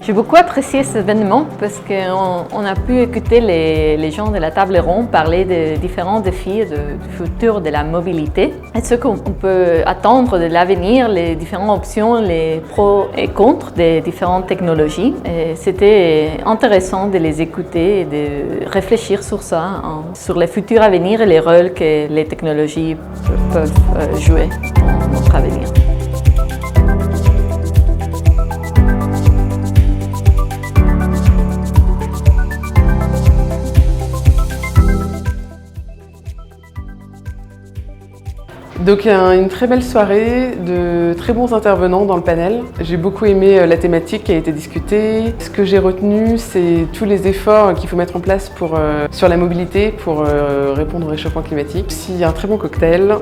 J'ai beaucoup apprécié cet événement parce qu'on a pu écouter les gens de la table ronde parler de différents défis du futur de la mobilité et ce qu'on peut attendre de l'avenir, les différentes options, les pros et contre des différentes technologies. C'était intéressant de les écouter et de réfléchir sur ça, sur les futurs à venir et les rôles que les technologies peuvent jouer dans notre avenir. Donc une très belle soirée, de très bons intervenants dans le panel. J'ai beaucoup aimé la thématique qui a été discutée. Ce que j'ai retenu, c'est tous les efforts qu'il faut mettre en place sur la mobilité pour répondre au réchauffement climatique. Aussi un très bon cocktail,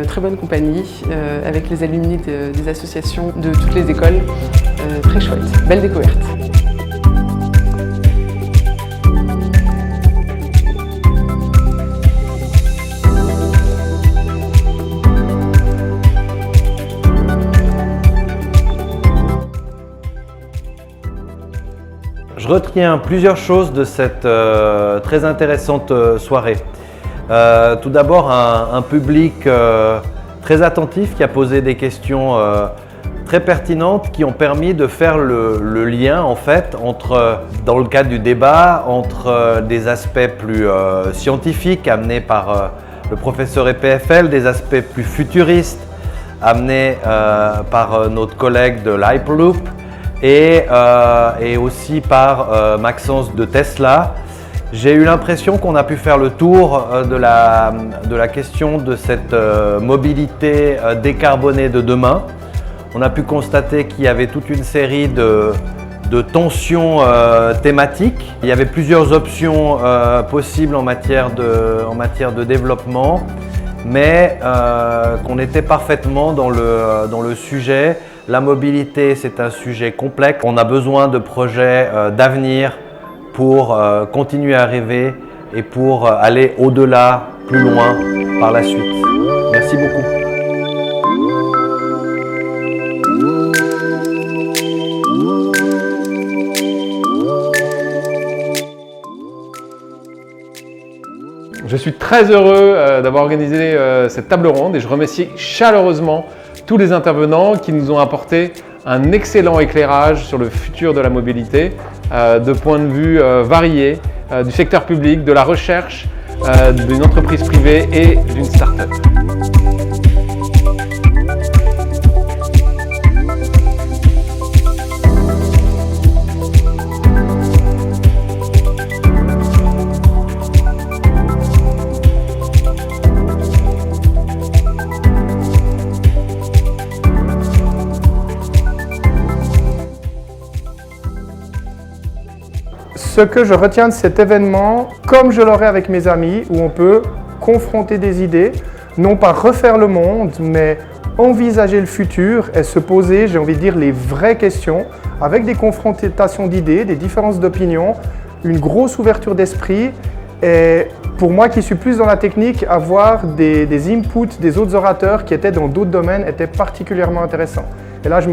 très bonne compagnie avec les alumni des associations de toutes les écoles. Très chouette, belle découverte. Je retiens plusieurs choses de cette très intéressante soirée. Tout d'abord, un public très attentif qui a posé des questions très pertinentes qui ont permis de faire le lien en fait dans le cadre du débat, entre des aspects plus scientifiques amenés par le professeur EPFL, des aspects plus futuristes amenés par notre collègue de l'Hyperloop, et aussi par Maxence de Tesla. J'ai eu l'impression qu'on a pu faire le tour de la question de cette mobilité décarbonée de demain. On a pu constater qu'il y avait toute une série de tensions thématiques. Il y avait plusieurs options possibles en matière de développement, mais qu'on était parfaitement dans le sujet. La mobilité, c'est un sujet complexe. On a besoin de projets d'avenir pour continuer à rêver et pour aller au-delà, plus loin par la suite. Merci beaucoup. Je suis très heureux d'avoir organisé cette table ronde et je remercie chaleureusement tous les intervenants qui nous ont apporté un excellent éclairage sur le futur de la mobilité, de points de vue variés, du secteur public, de la recherche, d'une entreprise privée et d'une start-up. Ce que je retiens de cet événement, comme je l'aurai avec mes amis, où on peut confronter des idées, non pas refaire le monde, mais envisager le futur et se poser, j'ai envie de dire, les vraies questions, avec des confrontations d'idées, des différences d'opinion, une grosse ouverture d'esprit. Et pour moi qui suis plus dans la technique, avoir des inputs des autres orateurs qui étaient dans d'autres domaines était particulièrement intéressant. Et là, je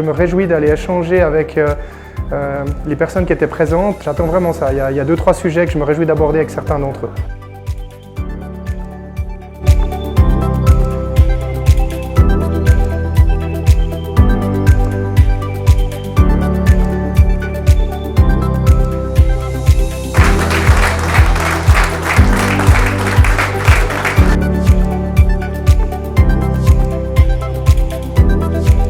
me réjouis d'aller échanger avec les personnes qui étaient présentes. J'attends vraiment ça. Il y a 2-3 sujets que je me réjouis d'aborder avec certains d'entre eux.